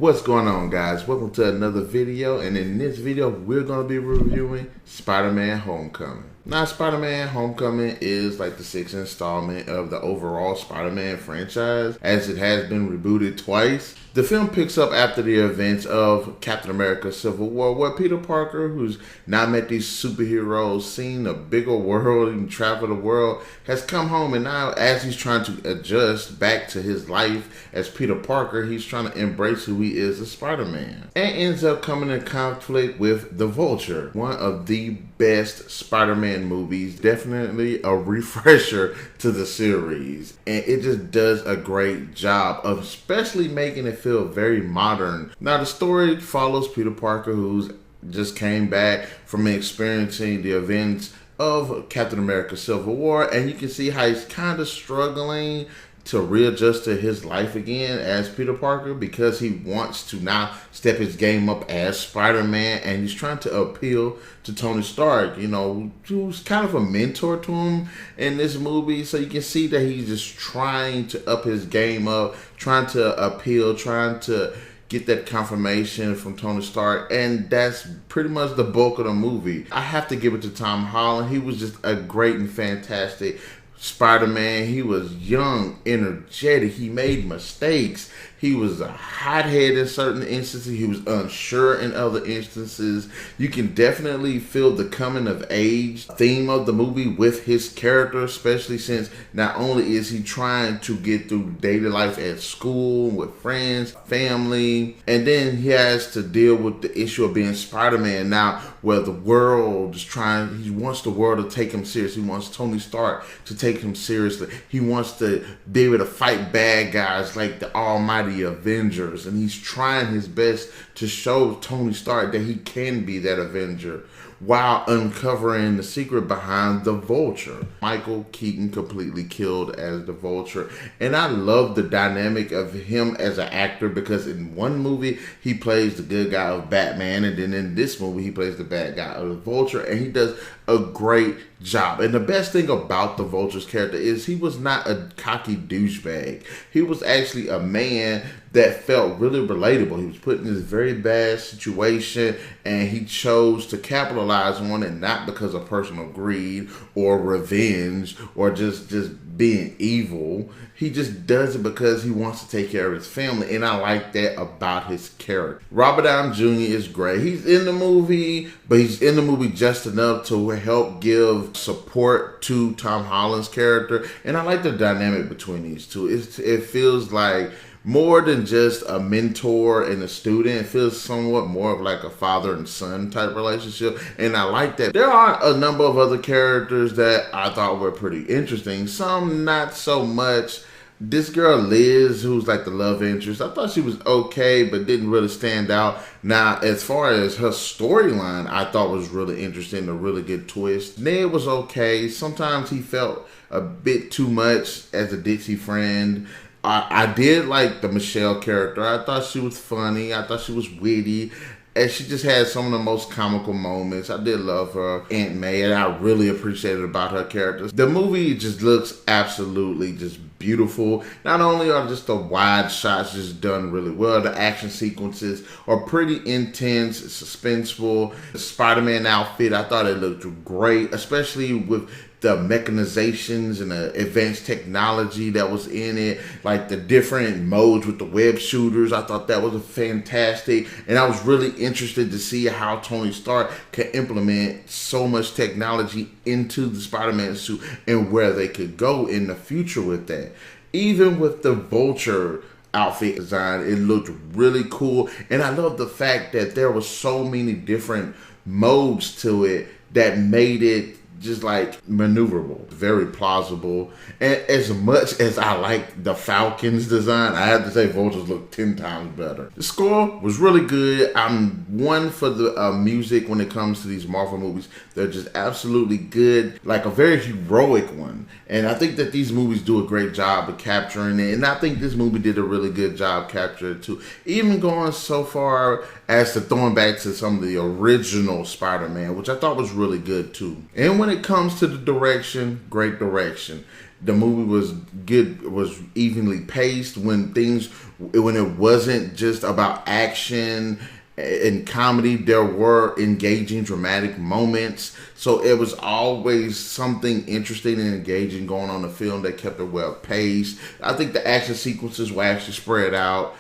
What's going on, guys? Welcome to another video, and in this video we're going to be reviewing Spider-Man Homecoming. Now, Spider-Man Homecoming is like the sixth installment of the overall Spider-Man franchise, as it has been rebooted twice. The film picks up after the events of Captain America Civil War, where Peter Parker, who's now met these superheroes, seen a bigger world and traveled the world, has come home, and now as he's trying to adjust back to his life as Peter Parker, he's trying to embrace who he is as Spider-Man, and ends up coming in conflict with the Vulture, one of the best Spider-Man movies, definitely a refresher to the series, and it just does a great job of especially making it feel very modern. Now, the story follows Peter Parker, who's just came back from experiencing the events of Captain America Civil War, and you can see how he's kind of struggling to readjust to his life again as Peter Parker, because he wants to now step his game up as Spider-Man, and he's trying to appeal to Tony Stark, you know, who's kind of a mentor to him in this movie. So you can see that he's just trying to up his game up, trying to appeal, trying to get that confirmation from Tony Stark, and that's pretty much the bulk of the movie. I have to give it to Tom Holland. He was just a great and fantastic Spider-Man. He was young, energetic, he made mistakes, he was a hothead in certain instances, he was unsure in other instances. You can definitely feel the coming of age theme of the movie with his character, especially since not only is he trying to get through daily life at school, with friends, family, and then he has to deal with the issue of being Spider-Man now, where the world is trying, he wants the world to take him seriously, he wants Tony Stark to take him seriously, he wants to be able to fight bad guys like the almighty Avengers, and he's trying his best to show Tony Stark that he can be that Avenger while uncovering the secret behind the Vulture. Michael Keaton completely killed as the Vulture, and I love the dynamic of him as an actor, because in one movie he plays the good guy of Batman, and then in this movie he plays the bad guy of the Vulture, and he does a great job. And the best thing about the Vulture's character is he was not a cocky douchebag. He was actually a man that felt really relatable. He was put in this very bad situation, and he chose to capitalize on it, not because of personal greed or revenge or just being evil. He just does it because he wants to take care of his family, and I like that about his character. Robert Downey Jr. is great. He's in the movie, but he's in the movie just enough to help give support to Tom Holland's character, and I like the dynamic between these two. It feels like more than just a mentor and a student. It feels somewhat more of like a father and son type relationship, and I like that. There are a number of other characters that I thought were pretty interesting, some not so much. This girl Liz, who's like the love interest, I thought she was okay, but didn't really stand out. Now, as far as her storyline, I thought was really interesting, a really good twist. Ned was okay. Sometimes he felt a bit too much as a ditzy friend. I did like the Michelle character. I thought she was funny. I thought she was witty. And she just had some of the most comical moments. I did love her Aunt May, and I really appreciated about her characters. The movie just looks absolutely just beautiful. Not only are just the wide shots just done really well, the action sequences are pretty intense, suspenseful. The Spider-Man outfit, I thought it looked great, especially with the mechanizations and the advanced technology that was in it, like the different modes with the web shooters. I thought that was fantastic, and I was really interested to see how Tony Stark can implement so much technology into the Spider-Man suit and where they could go in the future with that. Even with the Vulture outfit design, it looked really cool, and I love the fact that there were so many different modes to it that made it just like maneuverable, very plausible. And as much as I like the Falcon's design, I have to say Vultures look 10 times better. The score was really good. I'm one for the music when it comes to these Marvel movies. They're just absolutely good, like a very heroic one. And I think that these movies do a great job of capturing it. And I think this movie did a really good job capturing it too. Even going so far as to throwing back to some of the original Spider-Man, which I thought was really good too. And when it comes to the direction, great direction. The movie was good, was evenly paced when it wasn't just about action and comedy. There were engaging, dramatic moments. So it was always something interesting and engaging going on in the film that kept it well paced. I think the action sequences were actually spread out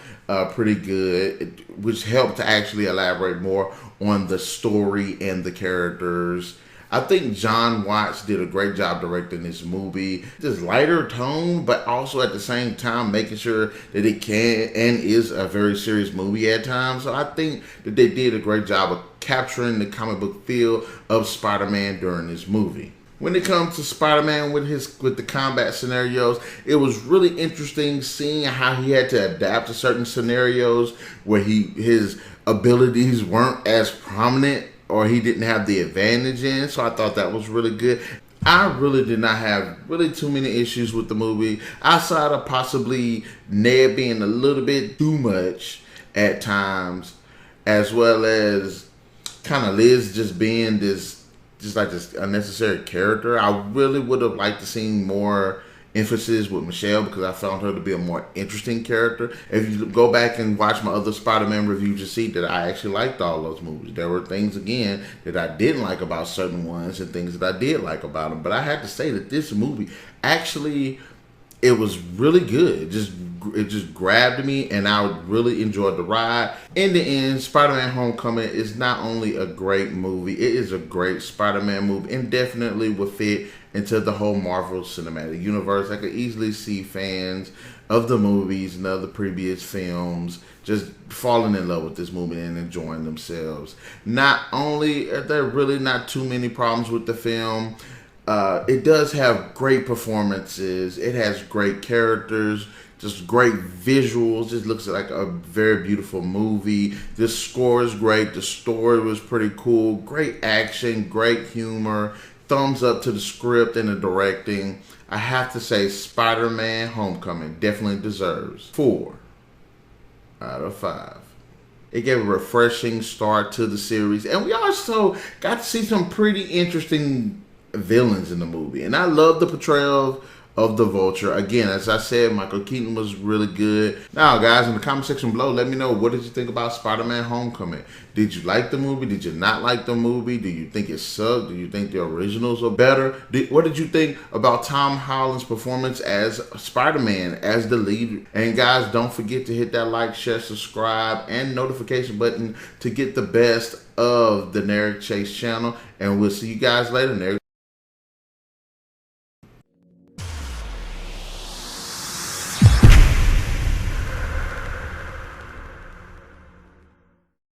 pretty good, which helped to actually elaborate more on the story and the characters. I think Jon Watts did a great job directing this movie. Just lighter tone, but also at the same time making sure that it can and is a very serious movie at times. So I think that they did a great job of capturing the comic book feel of Spider-Man during this movie. When it comes to Spider-Man with the combat scenarios, it was really interesting seeing how he had to adapt to certain scenarios where his abilities weren't as prominent or he didn't have the advantage in. So I thought that was really good. I really did not have really too many issues with the movie, outside of possibly Ned being a little bit too much at times, as well as kind of Liz just being this unnecessary character. I really would have liked to see more emphasis with Michelle, because I found her to be a more interesting character. If you go back and watch my other Spider-Man reviews, you see that I actually liked all those movies. There were things, again, that I didn't like about certain ones and things that I did like about them. But I have to say that this movie, actually, it was really good. It just grabbed me, and I really enjoyed the ride. In the end, Spider-Man Homecoming is not only a great movie, it is a great Spider-Man movie, and definitely will fit into the whole Marvel Cinematic Universe. I could easily see fans of the movies and of the previous films just falling in love with this movie and enjoying themselves. Not only are there really not too many problems with the film, it does have great performances. It has great characters, just great visuals. Just looks like a very beautiful movie. The score is great. The story was pretty cool. Great action, great humor. Thumbs up to the script and the directing. I have to say Spider-Man Homecoming definitely deserves 4 out of 5. It gave a refreshing start to the series. And we also got to see some pretty interesting villains in the movie. And I love the portrayal of the Vulture. Again, as I said, Michael Keaton was really good. Now, guys, in the comment section below, let me know, what did you think about Spider-Man Homecoming? Did you like the movie? Did you not like the movie? Do you think it sucked? Do you think the originals are better? What did you think about Tom Holland's performance as Spider-Man, as the lead? And guys, don't forget to hit that like, share, subscribe, and notification button to get the best of the Narik Chase channel. And we'll see you guys later. Narik